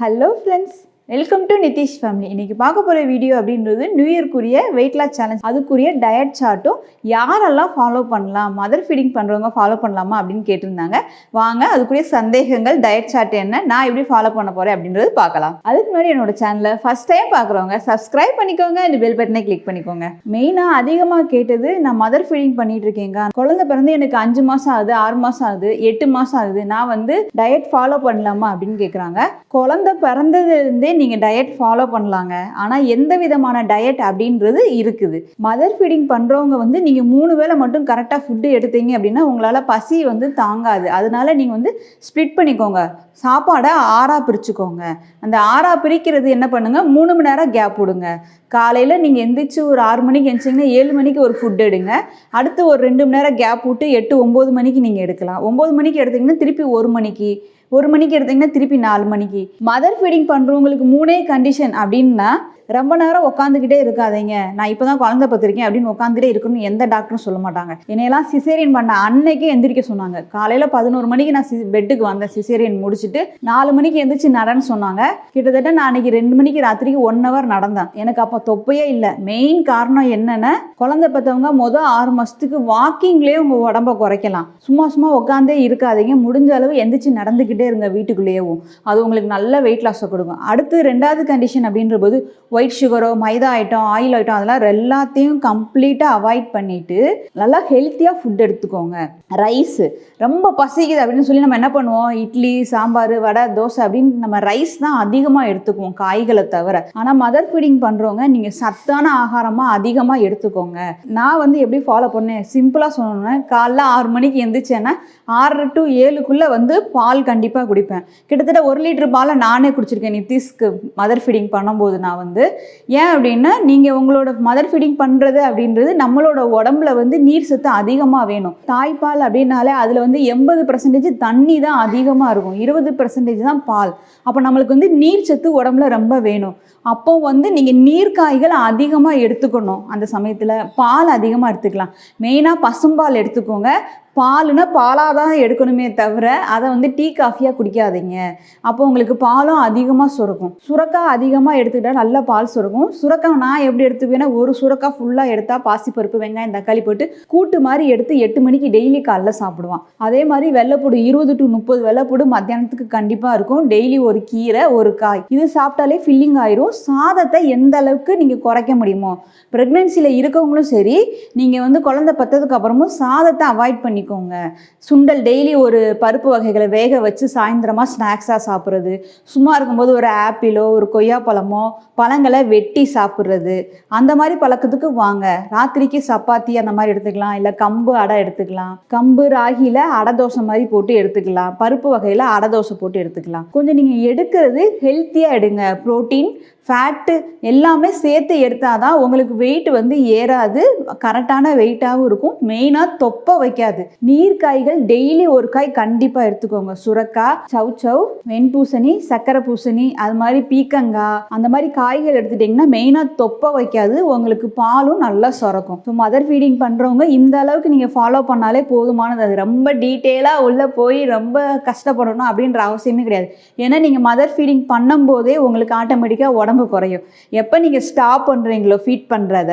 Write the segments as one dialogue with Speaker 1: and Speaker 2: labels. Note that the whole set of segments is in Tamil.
Speaker 1: Hello friends, welcome to Nitish family. இன்றைக்கி பார்க்க போகிற வீடியோ அப்படின்றது நியூ இயர்க்குரிய வெயிட் லாஸ் சேலஞ்ச், அதுக்குரிய டயட் சார்ட்டும் யாரெல்லாம் ஃபாலோ பண்ணலாம், மதர் ஃபீடிங் பண்ணுறவங்க ஃபாலோ பண்ணலாமா அப்படின்னு கேட்டிருந்தாங்க. வாங்க அதுக்குரிய சந்தேகங்கள், டயட் சார்ட் என்ன, நான் எப்படி ஃபாலோ பண்ண போகிறேன் அப்படின்றது பார்க்கலாம். அதுக்கு முன்னாடி என்னோட சேனலை ஃபஸ்ட் டைம் பார்க்குறவங்க சப்ஸ்கிரைப் பண்ணிக்கோங்க, இந்த பெல் பட்டனை கிளிக் பண்ணிக்கோங்க. மெயினாக அதிகமாக கேட்டது, நான் மதர் ஃபீடிங் பண்ணிட்டு இருக்கேங்க, குழந்தை பிறந்து எனக்கு 5 மாதம் ஆகுது, 6 மாதம் ஆகுது, 8 மாதம் ஆகுது, நான் டயட் ஃபாலோ பண்ணலாமா அப்படின்னு கேட்குறாங்க. குழந்தை பிறந்ததுலேருந்தே நீங்கள் டயட் ஃபாலோ பண்ணலாங்க. ஆனால் எந்த விதமான டயட் அப்படின்றது இருக்குது. மதர் ஃபீடிங் பண்ணுறவங்க நீங்கள் 3 வேளை மட்டும் கரெக்டாக ஃபுட்டு எடுத்தீங்க அப்படின்னா உங்களால் பசி தாங்காது. அதனால நீங்கள் ஸ்ப்ளிட் பண்ணிக்கோங்க. சாப்பாடை 6ஆக பிரிச்சுக்கோங்க. அந்த 6ஆக பிரிக்கிறது என்ன பண்ணுங்கள், 3 மணி நேரம் கேப் விடுங்க. காலையில் நீங்கள் எந்திரிச்சு ஒரு 6 மணிக்கு எழுந்திரிச்சிங்கன்னா 7 மணிக்கு ஒரு ஃபுட் எடுங்க. அடுத்து ஒரு 2 மணி நேரம் கேப் விட்டு 8, 9 மணிக்கு நீங்கள் எடுக்கலாம். 9 மணிக்கு எடுத்திங்கன்னா திருப்பி 1 மணிக்கு எடுத்திங்கன்னா திருப்பி 4 மணிக்கு. மதர் ஃபீடிங் பண்ணுறவங்களுக்கு 3 கண்டிஷன் அப்படின்னா, ரொம்ப நேரம் உட்காந்துக்கிட்டே இருக்காதீங்க, நான் இப்போ தான் குழந்தை பார்த்துருக்கேன் அப்படின்னு உட்காந்துட்டே இருக்கணும்னு எந்த டாக்டரும் சொல்ல மாட்டாங்க. என்னையெல்லாம் சிசேரியன் பண்ண அன்னைக்கே எந்திரிக்க சொன்னாங்க. காலையில் 11 மணிக்கு நான் பெட்டுக்கு வந்தேன், சிசேரியன் முடிச்சுட்டு 4 மணிக்கு எந்திரிச்சு நடன்னு சொன்னாங்க. கிட்டத்தட்ட நான் அன்னைக்கு 2 மணிக்கு ராத்திரிக்கு 1 hour நடந்தேன். எனக்கு அப்போ தொப்பையே இல்லை. மெயின் காரணம் என்னென்னா, குழந்தை பார்த்தவங்க மொதல் 6 மாதத்துக்கு வாக்கிங்லேயே உங்கள் உடம்பை குறைக்கலாம். சும்மா உட்காந்தே இருக்காதீங்க, முடிஞ்ச அளவு எந்திரிச்சு நடந்துக்கிட்டே இருங்க வீட்டுக்குள்ளேயும். அது உங்களுக்கு நல்ல வெயிட் லாஸை கொடுக்கும். அடுத்து 2வது கண்டிஷன் அப்படின்ற போது, ஒயிட் சுகரோ, மைதா ஐட்டம், ஆயில் ஐட்டம் அதெல்லாம் எல்லாத்தையும் கம்ப்ளீட்டாக அவாய்ட் பண்ணிவிட்டு நல்லா ஹெல்த்தியாக ஃபுட் எடுத்துக்கோங்க. ரைஸு ரொம்ப பசிக்குது அப்படின்னு சொல்லி நம்ம என்ன பண்ணுவோம், இட்லி, சாம்பார், வடை, தோசை அப்படின்னு நம்ம ரைஸ் தான் அதிகமாக எடுத்துக்குவோம் காய்களை தவிர. ஆனால் மதர் ஃபீடிங் பண்ணுறவங்க நீங்கள் சத்தான ஆகாரமாக அதிகமாக எடுத்துக்கோங்க. நான் எப்படி ஃபாலோ பண்ணேன், சிம்பிளாக சொல்லணும்னா, காலைல 6 மணிக்கு எழுந்திரிச்சேன்னா 6 to 7 பால் கண்டிப்பாக குடிப்பேன். கிட்டத்தட்ட 1 லிட்டர் பாலை நானே குடிச்சிருக்கேன் நிதிஷ்க்கு மதர் ஃபீடிங் பண்ணும்போது. நான் ஏன் அப்படின்னா, நீங்கள் உங்களோட மதர் ஃபீடிங் பண்ணுறது அப்படின்றது நம்மளோட உடம்புல நீர் சத்து அதிகமாக வேணும். தாய்ப்பால் அப்படின்னாலே அதில் 80% தண்ணி தான் அதிகமாக இருக்கும், 20% தான் பால். அப்போ நம்மளுக்கு நீர் சத்து உடம்புல ரொம்ப வேணும். அப்போ நீங்கள் நீர்க்காய்கள் அதிகமாக எடுத்துக்கணும். அந்த சமயத்தில் பால் அதிகமாக எடுத்துக்கலாம். மெயினாக பசும்பால் எடுத்துக்கோங்க. பாலுன்னா பாலாக தான் எடுக்கணுமே தவிர அதை டீ காஃபியாக குடிக்காதீங்க. அப்போ உங்களுக்கு பாலும் அதிகமாக சுரக்கும். சுரக்காய் அதிகமாக எடுத்துக்கிட்டால் நல்லா பால் சுரக்கும். சுரக்காய் நான் எப்படி எடுத்துக்குவேன்னா, ஒரு சுரக்காய் ஃபுல்லாக எடுத்தால் பாசிப்பருப்பு, வெங்காயம், தக்காளி போட்டு கூட்டு மாதிரி எடுத்து 8 மணிக்கு டெய்லி காலைல சாப்பிடுவான். அதே மாதிரி வெள்ளைப்பூடு 20 to 30 வெள்ளைப்பூடு மத்தியானத்துக்கு கண்டிப்பாக இருக்கும். டெய்லி ஒரு கீரை, ஒரு காய், இது சாப்பிட்டாலே ஃபில்லிங் ஆயிரும். சாதத்தை எந்த அளவுக்கு நீங்கள் குறைக்க முடியுமோ, ப்ரெக்னென்சியில் இருக்கவங்களும் சரி, நீங்கள் குழந்தை பற்றதுக்கு அப்புறமும் சாதத்தை அவாய்ட் பண்ணி. சுண்டல் டெய்லி ஒரு பருப்பு வகைகளை வேக வச்சு சாயந்தரமாக ஸ்நாக்ஸாக சாப்பிட்றது, சும்மா இருக்கும்போது ஒரு ஆப்பிளோ ஒரு கொய்யாப்பழமோ பழங்களை வெட்டி சாப்பிட்றது, அந்த மாதிரி பழக்கத்துக்கு வாங்க. ராத்திரிக்கு சப்பாத்தி அந்த மாதிரி எடுத்துக்கலாம், இல்லை கம்பு அடை எடுத்துக்கலாம். கம்பு ராகியில் அடை தோசை மாதிரி போட்டு எடுத்துக்கலாம். பருப்பு வகையில் அடை தோசை போட்டு எடுத்துக்கலாம். கொஞ்சம் நீங்கள் எடுக்கிறது ஹெல்த்தியாக எடுங்க. ப்ரோட்டீன், ஃபேட்டு எல்லாமே சேர்த்து எடுத்தால் தான் உங்களுக்கு வெயிட் ஏறாது, கரெக்டான வெயிட்டாகவும் இருக்கும். மெயினாக தொப்பை வைக்காது. நீர்க்காய்கள் டெய்லி ஒரு காய் கண்டிப்பாக எடுத்துக்கோங்க. சுரக்காய், சவ், வெண்பூசணி, சக்கரை பூசணி, அது மாதிரி பீக்கங்காய், அந்த மாதிரி காய்கள் எடுத்துட்டிங்கன்னா மெயினாக தொப்பை வைக்காது, உங்களுக்கு பாலும் நல்லா சுரக்கும். ஸோ மதர் ஃபீடிங் பண்ணுறவங்க இந்த அளவுக்கு நீங்கள் ஃபாலோ பண்ணாலே போதுமானது. அது ரொம்ப டீட்டெயிலாக உள்ளே போய் ரொம்ப கஷ்டப்படணும் அப்படின்ற அவசியமே கிடையாது. ஏன்னா நீங்கள் மதர் ஃபீடிங் பண்ணும்போதே உங்களுக்கு ஆட்டோமேட்டிக்காக உடம்பு குறையும். எப்போ நீங்கள் ஸ்டாப் பண்ணுறீங்களோ ஃபீட் பண்ணுறத,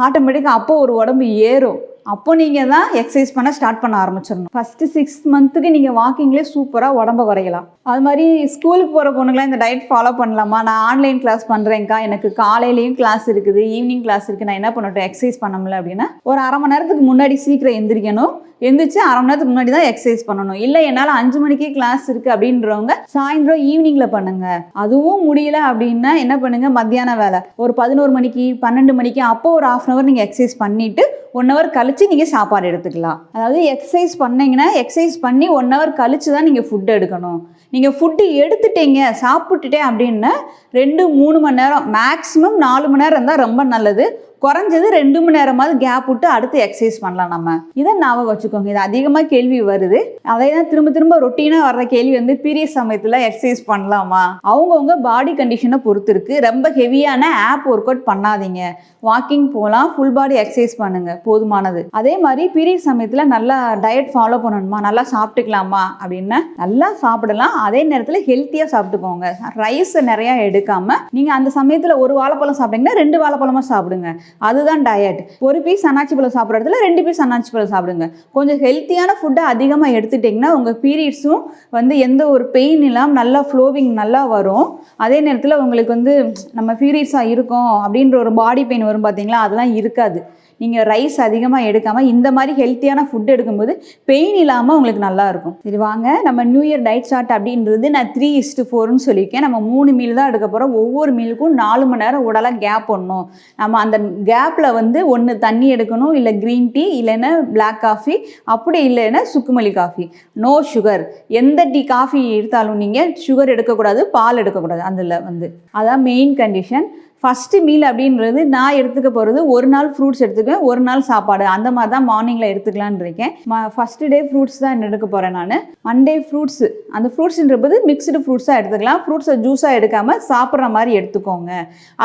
Speaker 1: ஆட்டோமேட்டிக்காக அப்போ ஒரு உடம்பு ஏறும். அப்போ நீங்கள் தான் எக்ஸசைஸ் பண்ண ஸ்டார்ட் பண்ண ஆரம்பிச்சிடணும். ஃபஸ்ட்டு 6 மந்த்துக்கு நீங்கள் வாக்கிங்லேயே சூப்பராக உடம்ப குறையலாம். அது மாதிரி ஸ்கூலுக்கு போகிற பொண்ணுங்களாம் இந்த டயட் ஃபாலோ பண்ணலாமா, நான் ஆன்லைன் கிளாஸ் பண்ணுறேங்க்கா, எனக்கு காலையிலையும் கிளாஸ் இருக்குது, ஈவினிங் கிளாஸ் இருக்குது, நான் என்ன பண்ணட்டும், எக்ஸசைஸ் பண்ண முடியல அப்படின்னா, ஒரு 1/2 மணி நேரத்துக்கு முன்னாடி சீக்கிரம் எந்திரிக்கணும். எந்திரிச்சு 1/2 மணி நேரத்துக்கு முன்னாடி தான் எக்ஸசைஸ் பண்ணணும். இல்லை என்னால் 5 மணிக்கே கிளாஸ் இருக்குது அப்படின்றவங்க சாயந்தரம் ஈவினிங்கில் பண்ணுங்கள். அதுவும் முடியல அப்படின்னா என்ன பண்ணுங்கள், மத்தியான வேலை ஒரு 11 மணிக்கு 12 மணிக்கு அப்போ ஒரு 1/2 hour நீங்கள் எக்ஸசைஸ் பண்ணிவிட்டு 1 hour கழித்து நீங்கள் சாப்பாடு எடுத்துக்கலாம். அதாவது எக்ஸசைஸ் பண்ணிங்கன்னா எக்ஸசைஸ் பண்ணி 1 hour கழித்து தான் நீங்கள் ஃபுட்டு எடுக்கணும். நீங்கள் ஃபுட்டு எடுத்துட்டீங்க, சாப்பிட்டுட்டேன் அப்படின்னா 2-3 மணி நேரம், மேக்ஸிமம் 4 மணி நேரம் இருந்தால் ரொம்ப நல்லது. குறைஞ்சது 2 மணி நேரமாவது கேப் விட்டு அடுத்து எக்ஸசைஸ் பண்ணலாம். நம்ம இதை ஞாபகம் வச்சுக்கோங்க. இது அதிகமாக கேள்வி வருது. அதே தான் திரும்ப திரும்ப ரொட்டீனாக வர்ற கேள்வி வந்து பீரியட் சமயத்தில் எக்ஸசைஸ் பண்ணலாமா? அவங்கவுங்க பாடி கண்டிஷனை பொறுத்து இருக்குது. ரொம்ப ஹெவியான ஆப் ஒர்க் அவுட் பண்ணாதீங்க. வாக்கிங் போகலாம், ஃபுல் பாடி எக்ஸசைஸ் பண்ணுங்கள், போதுமானது. அதே மாதிரி பீரியட் சமயத்தில் நல்லா டயட் ஃபாலோ பண்ணணுமா, நல்லா சாப்பிட்டுக்கலாமா அப்படின்னா நல்லா சாப்பிடலாம். அதே நேரத்தில் ஹெல்த்தியாக சாப்பிட்டுக்கோங்க. ரைஸ் நிறையா எடுக்காமல் நீங்கள் அந்த சமயத்தில் ஒரு வாழைப்பழம் சாப்பிட்டீங்கன்னா 2 வாழைப்பழமாக சாப்பிடுங்க. அதுதான் டயட். ஒரு பீஸ் அன்னாச்சி பழம் சாப்பிட்ற இடத்துல 2 பீஸ் அன்னாச்சி பழம் சாப்பிடுங்க. கொஞ்சம் ஹெல்த்தியான ஃபுட்டை அதிகமாக எடுத்துட்டிங்கன்னா உங்கள் பீரியட்ஸும் வந்து எந்த ஒரு பெயின் இல்லாமல் நல்லா ஃப்ளோவிங் நல்லா வரும். அதே நேரத்தில் உங்களுக்கு வந்து நம்ம பீரியட்ஸாக இருக்கோம் அப்படின்ற ஒரு பாடி பெயின் வரும் பார்த்தீங்களா, அதெல்லாம் இருக்காது. நீங்கள் ரைஸ் அதிகமாக எடுக்காமல் இந்த மாதிரி ஹெல்த்தியான ஃபுட் எடுக்கும்போது பெயின் இல்லாமல் உங்களுக்கு நல்லா இருக்கும். சரி வாங்க, நம்ம நியூ இயர் டயட் சார்ட் அப்படின்றது நான் 3:4ன்னு சொல்லியிருக்கேன். நம்ம 3 மீல் தான் எடுக்க போகிறோம். ஒவ்வொரு மீலுக்கும் 4 மணி நேரம் உடலாக கேப் பண்ணணும். நம்ம அந்த கேப்பில் வந்து ஒன்று தண்ணி எடுக்கணும், இல்லை க்ரீன் டீ, இல்லைன்னா பிளாக் காஃபி, அப்படி இல்லைன்னா சுக்குமல்லி காஃபி. No sugar. எந்த டீ காஃபி எடுத்தாலும் நீங்கள் சுகர் எடுக்கக்கூடாது, பால் எடுக்கக்கூடாது. அதில் வந்து அதான் மெயின் கண்டிஷன். ஃபஸ்ட்டு மீல் அப்படின்றது நான் எடுத்துக்க போகிறது ஒரு நாள் ஃப்ரூட்ஸ் எடுத்துக்குவேன், ஒரு நாள் சாப்பாடு. அந்த மாதிரி தான் மார்னிங்கில் எடுத்துக்கலான்னு இருக்கேன். ஃபஸ்ட்டு டே ஃப்ரூட்ஸ் தான் எடுக்க போகிறேன் நான். Monday fruits. அந்த ஃப்ரூட்ஸுன்றது மிக்ஸ்டு ஃப்ரூட்ஸாக எடுத்துக்கலாம். ஃப்ரூட்ஸை ஜூஸாக எடுக்காமல் சாப்பிட்ற மாதிரி எடுத்துக்கோங்க.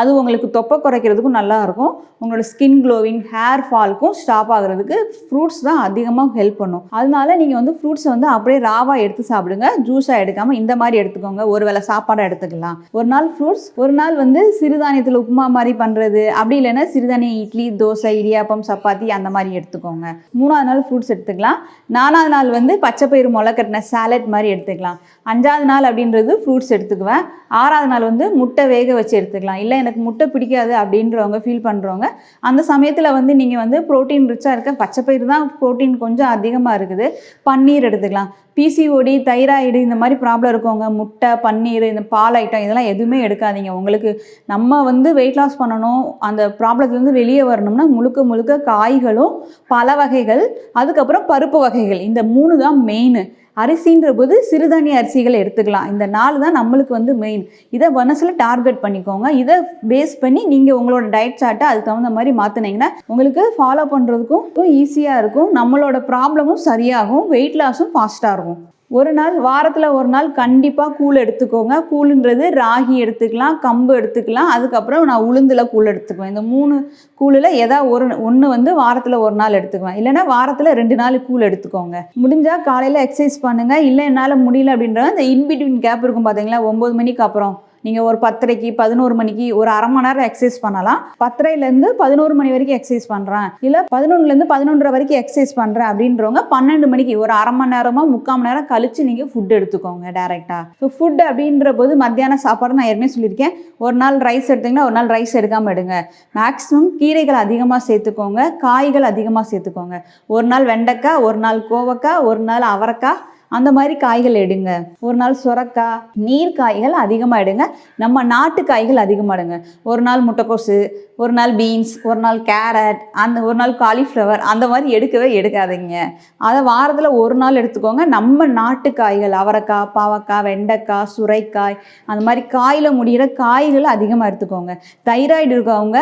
Speaker 1: அது உங்களுக்கு தொப்பை குறைக்கிறதுக்கும் நல்லாயிருக்கும். உங்களோட ஸ்கின் க்ளோவிங், ஹேர் ஃபால்க்கும் ஸ்டாப் ஆகுறதுக்கு ஃப்ரூட்ஸ் தான் அதிகமாக ஹெல்ப் பண்ணும். அதனால நீங்கள் வந்து ஃப்ரூட்ஸை வந்து அப்படியே ராவாக எடுத்து சாப்பிடுங்க. ஜூஸாக எடுக்காமல் இந்த மாதிரி எடுத்துக்கோங்க. ஒரு வேளை சாப்பாடாக எடுத்துக்கலாம். ஒரு நாள் ஃப்ரூட்ஸ், ஒரு நாள் வந்து சிறுதானியத்தில் உப்புமா மாதிரி பண்ணுறது, அப்படி இல்லைன்னா சிறுதானிய இட்லி, தோசை, இடியாப்பம், சப்பாத்தி அந்த மாதிரி எடுத்துக்கோங்க. 3ஆவது நாள் ஃப்ரூட்ஸ் எடுத்துக்கலாம். 4ஆவது நாள் வந்து பச்சைப்பயிறு முளைக்கட்டின சாலட் மாதிரி எடுத்துக்கலாம். 5ஆவது நாள் அப்படின்றது ஃப்ரூட்ஸ் எடுத்துக்குவேன். 6ஆவது நாள் வந்து முட்டை வேக வச்சு எடுத்துக்கலாம். இல்லை எனக்கு முட்டை பிடிக்காது அப்படின்றவங்க, ஃபீல் பண்ணுறவங்க, அந்த சமயத்தில் வந்து நீங்கள் வந்து ப்ரோட்டீன் ரிச்சாக இருக்க பச்சைப்பயிறு தான் ப்ரோட்டீன் கொஞ்சம் அதிகமாக இருக்குது, பன்னீர் எடுத்துக்கலாம். பிசிஓடி, தைராய்டு இந்த மாதிரி ப்ராப்ளம் இருக்கவங்க முட்டை, பன்னீர், இந்த பால் ஐட்டம் இதெல்லாம் எதுவுமே எடுக்காதீங்க. உங்களுக்கு நம்ம வந்து வெயிட் லாஸ் பண்ணணும், அந்த ப்ராப்ளத்துலேருந்து வெளியே வரணும்னா முழுக்க முழுக்க காய்களும் பல வகைகள், அதுக்கப்புறம் பருப்பு வகைகள், இந்த 3 தான் மெயின். அரிசின்ற போது சிறுதானிய அரிசிகளை எடுத்துக்கலாம். இந்த 4 தான் நம்மளுக்கு வந்து மெயின். இதை மனசில் டார்கெட் பண்ணிக்கோங்க. இதை பேஸ் பண்ணி நீங்கள் உங்களோட டயட் சார்ட்டை அதுக்கு தகுந்த மாதிரி மாற்றினீங்கன்னா உங்களுக்கு ஃபாலோ பண்ணுறதுக்கும் ஈஸியாக இருக்கும். நம்மளோட ப்ராப்ளமும் சரியாகும், வெயிட் லாஸும் ஃபாஸ்ட்டாக இருக்கும். ஒரு நாள், வாரத்தில் ஒரு நாள் கண்டிப்பாக கூழ் எடுத்துக்கோங்க. கூழுன்றது ராகி எடுத்துக்கலாம், கம்பு எடுத்துக்கலாம், அதுக்கப்புறம் நான் உளுந்தில் கூழ் எடுத்துக்குவேன். இந்த 3 கூழில் ஏதாவது ஒன்று வந்து வாரத்தில் ஒரு நாள் எடுத்துக்குவேன். இல்லைன்னா வாரத்தில் 2 நாள் கூழ் எடுத்துக்கோங்க. முடிஞ்சால் காலையில் எக்ஸசைஸ் பண்ணுங்கள். இல்லை என்னால் முடியல அப்படின்றத இந்த இன்பிட்வீன் கேப் இருக்கும் பார்த்தீங்களா, 9 மணிக்கு அப்புறம் நீங்கள் ஒரு 10:30க்கு 11 மணிக்கு ஒரு அரை மணி நேரம் எக்ஸசைஸ் பண்ணலாம். 10:30லேருந்து 11 மணி வரைக்கும் எக்ஸசைஸ் பண்ணுறேன், இல்லை 11லேருந்து 11:30 வரைக்கும் எக்ஸசைஸ் பண்ணுறேன் அப்படின்றவங்க 12 மணிக்கு ஒரு அரை மணி நேரமோ 3/4 மணி நேரம் கழித்து நீங்கள் ஃபுட் எடுத்துக்கோங்க டேரெக்டாக. ஸோ ஃபுட் அப்படின்ற போது மத்தியான சாப்பாடு நான் ஏற்கனவே சொல்லியிருக்கேன். ஒரு நாள் ரைஸ் எடுத்திங்கன்னா ஒரு நாள் ரைஸ் எடுக்காமல் எடுங்க. மேக்ஸிமம் கீரைகள் அதிகமாக சேர்த்துக்கோங்க, காய்கள் அதிகமாக சேர்த்துக்கோங்க. ஒரு நாள் வெண்டைக்காய், ஒரு நாள் கோவக்காய், ஒரு நாள் அவரைக்காய், அந்த மாதிரி காய்கள் எடுங்க. ஒரு நாள் சுரக்காய், நீர் காய்கள் அதிகமாக எடுங்க. நம்ம நாட்டு காய்கள் அதிகமாக எடுங்க. ஒரு நாள் முட்டைக்கோசு, ஒரு நாள் பீன்ஸ், ஒரு நாள் கேரட், ஒரு நாள் காலிஃப்ளவர், அந்த மாதிரி எடுக்காதீங்க. அதை வாரத்தில் ஒரு நாள் எடுத்துக்கோங்க. நம்ம நாட்டு காய்கள், அவரைக்காய், பாவக்காய், வெண்டைக்காய், சுரைக்காய், அந்த மாதிரி காயில் முடிகிற காய்களை அதிகமாக எடுத்துக்கோங்க. தைராய்டு இருக்கவங்க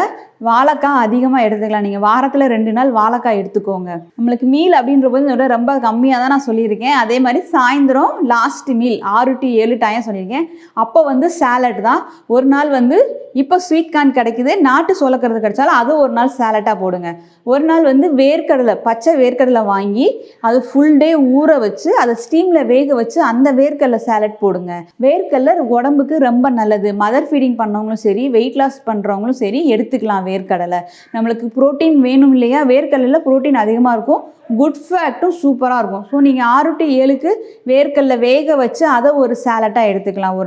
Speaker 1: வாழைக்காய் அதிகமாக எடுத்துக்கலாம். நீங்கள் வாரத்தில் 2 நாள் வாழைக்காய் எடுத்துக்கோங்க. நம்மளுக்கு மீல் அப்படின்ற போது இதோட ரொம்ப கம்மியாக தான் நான் சொல்லியிருக்கேன். அதே மாதிரி சாயந்தரம் லாஸ்ட் மீல் 6 to 7 டைம் சொல்லியிருக்கேன். அப்போ வந்து சாலட் தான். ஒரு நாள் வந்து இப்போ ஸ்வீட் கார்ன் கிடைக்குது, நாட்டு சோளக்கருது கிடைச்சாலும் அது ஒரு நாள் சாலட்டாக போடுங்க. ஒரு நாள் வந்து வேர்க்கடலை, பச்சை வேர்க்கடலை வாங்கி அது ஃபுல் டே ஊற வச்சு அதை ஸ்டீமில் வேக வச்சு அந்த வேர்க்கடலை சாலட் போடுங்க. வேர்க்கடலை உடம்புக்கு ரொம்ப நல்லது. மதர் ஃபீடிங் பண்ணவங்களும் சரி, வெயிட் லாஸ் பண்ணுறவங்களும் சரி எடுத்துக்கலாம் வேர்க்கடலை. நம்மளுக்கு ப்ரோட்டீன் வேணும் இல்லையா, வேர்க்கடலையில் ப்ரோட்டீன் அதிகமாக இருக்கும், குட் ஃபேக்ட்டும் சூப்பராக இருக்கும். ஸோ நீங்கள் 6 to 7க்கு வேர்க்கடலை வேக வச்சு அதை ஒரு சாலட்டாக எடுத்துக்கலாம்.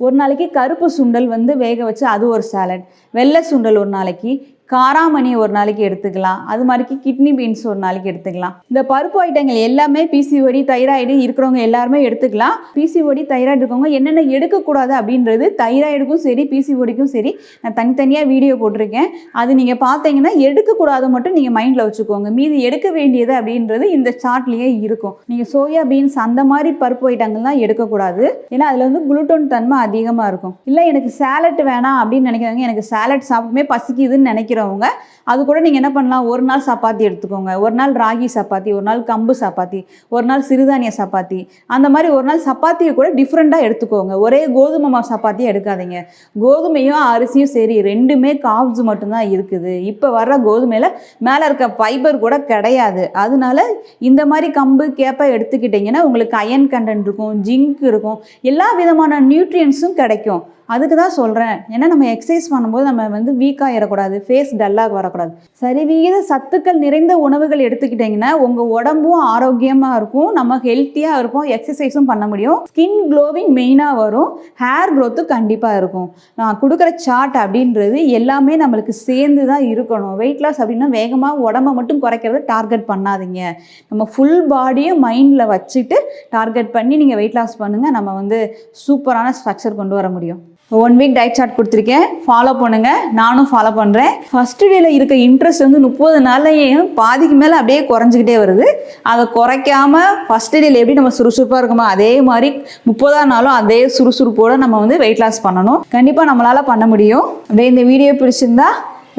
Speaker 1: ஒரு நாளைக்கு கருப்பு சுண்டல் வந்து வேக வச்சு அது ஒரு சாலட், வெள்ளை சுண்டல் ஒரு நாளைக்கு, காராமணி ஒரு நாளைக்கு எடுத்துக்கலாம். அது மாதிரிக்கு கிட்னி பீன்ஸ் ஒரு நாளைக்கு எடுத்துக்கலாம். இந்த பருப்பு ஐட்டங்கள் எல்லாமே பிசிஓடி, தைராய்டு இருக்கிறவங்க எல்லாருமே எடுத்துக்கலாம். பிசிஓடி, தைராய்டு இருக்கவங்க என்னென்ன எடுக்கக்கூடாது அப்படின்றது தைராய்டுக்கும் சரி பிசிஓடிக்கும் சரி நான் தனித்தனியாக வீடியோ போட்டிருக்கேன். அது நீங்கள் பார்த்தீங்கன்னா எடுக்கக்கூடாது மட்டும் நீங்கள் மைண்டில் வச்சுக்கோங்க. மீதி எடுக்க வேண்டியது அப்படின்றது இந்த சார்ட்லேயே இருக்கும். நீங்கள் சோயா பீன்ஸ் அந்த மாதிரி பருப்பு ஐட்டங்கள் தான் எடுக்கக்கூடாது. ஏன்னா அதில் வந்து குளுட்டோன் தன்மை அதிகமாக இருக்கும். இல்லை எனக்கு சாலட் வேணாம் அப்படின்னு நினைக்கிறவங்க, எனக்கு சாலட் சாப்பிட்டுமே பசிக்குதுன்னு நினைக்கிறோம் செய்கிறவங்க அது கூட நீங்கள் என்ன பண்ணலாம், ஒரு நாள் சப்பாத்தி எடுத்துக்கோங்க, ஒரு நாள் ராகி சப்பாத்தி, ஒரு நாள் கம்பு சப்பாத்தி, ஒரு நாள் சிறுதானிய சப்பாத்தி, அந்த மாதிரி ஒரு நாள் சப்பாத்தியை கூட டிஃப்ரெண்ட்டாக எடுத்துக்கோங்க. ஒரே கோதுமை மாவு சப்பாத்தியும் எடுக்காதீங்க. கோதுமையும் அரிசியும் சரி ரெண்டுமே கார்ப்ஸ் மட்டும்தான் இருக்குது. இப்போ வர்ற கோதுமையில் மேலே இருக்க ஃபைபர் கூட கிடையாது. அதனால இந்த மாதிரி கம்பு கேப்பை எடுத்துக்கிட்டிங்கன்னா உங்களுக்கு அயன் கண்டென்ட் இருக்கும், ஜிங்க் இருக்கும், எல்லா விதமான நியூட்ரியன்ஸும் கிடைக்கும். அதுக்கு தான் சொல்கிறேன். ஏன்னா நம்ம எக்ஸசைஸ் பண்ணும்போது நம்ம வந்து வீக்காக ஏறக்கூடாது, ஃபேஸ் டல்லாக வரக்கூடாது. சரிவிகித சத்துக்கள் நிறைந்த உணவுகள் எடுத்துக்கிட்டிங்கன்னா உங்கள் உடம்பும் ஆரோக்கியமாக இருக்கும், நம்ம ஹெல்த்தியாக இருப்போம், எக்ஸசைஸும் பண்ண முடியும், ஸ்கின் க்ளோவிங் மெயினாக வரும், ஹேர் க்ரோத்தும் கண்டிப்பாக இருக்கும். நான் கொடுக்குற சார்ட் அப்படின்றது எல்லாமே நம்மளுக்கு சேர்ந்து தான் இருக்கணும். வெயிட் லாஸ் அப்படின்னா வேகமாக உடம்பை மட்டும் குறைக்கிறத டார்கெட் பண்ணாதீங்க. நம்ம ஃபுல் பாடியும் மைண்டில் வச்சுட்டு டார்கெட் பண்ணி நீங்கள் வெயிட் லாஸ் பண்ணுங்கள். நம்ம வந்து சூப்பரான ஸ்ட்ரக்சர் கொண்டு வர முடியும். 1 வீக் டயட் சார்ட் கொடுத்துருக்கேன், ஃபாலோ பண்ணுங்கள். நானும் ஃபாலோ பண்ணுறேன். ஃபஸ்ட்டு டேயில் இருக்க இன்ட்ரெஸ்ட் வந்து 30 நாள்லையும் பாதிக்கு மேலே அப்படியே குறைஞ்சிக்கிட்டே வருது. அதை குறைக்காமல் ஃபஸ்ட்டு டேயில் எப்படி நம்ம சுறுசுறுப்பாக இருக்குமோ அதே மாதிரி 30ஆம் நாளும் அதே சுறுசுறுப்போடு நம்ம வந்து வெயிட் லாஸ் பண்ணணும். கண்டிப்பாக நம்மளால் பண்ண முடியும். அப்படியே இந்த வீடியோ பிடிச்சிருந்தா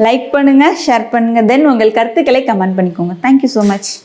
Speaker 1: லைக் பண்ணுங்கள், ஷேர் பண்ணுங்கள், தென் உங்கள் கருத்துக்களை கமெண்ட் பண்ணிக்கோங்க. Thank you so much.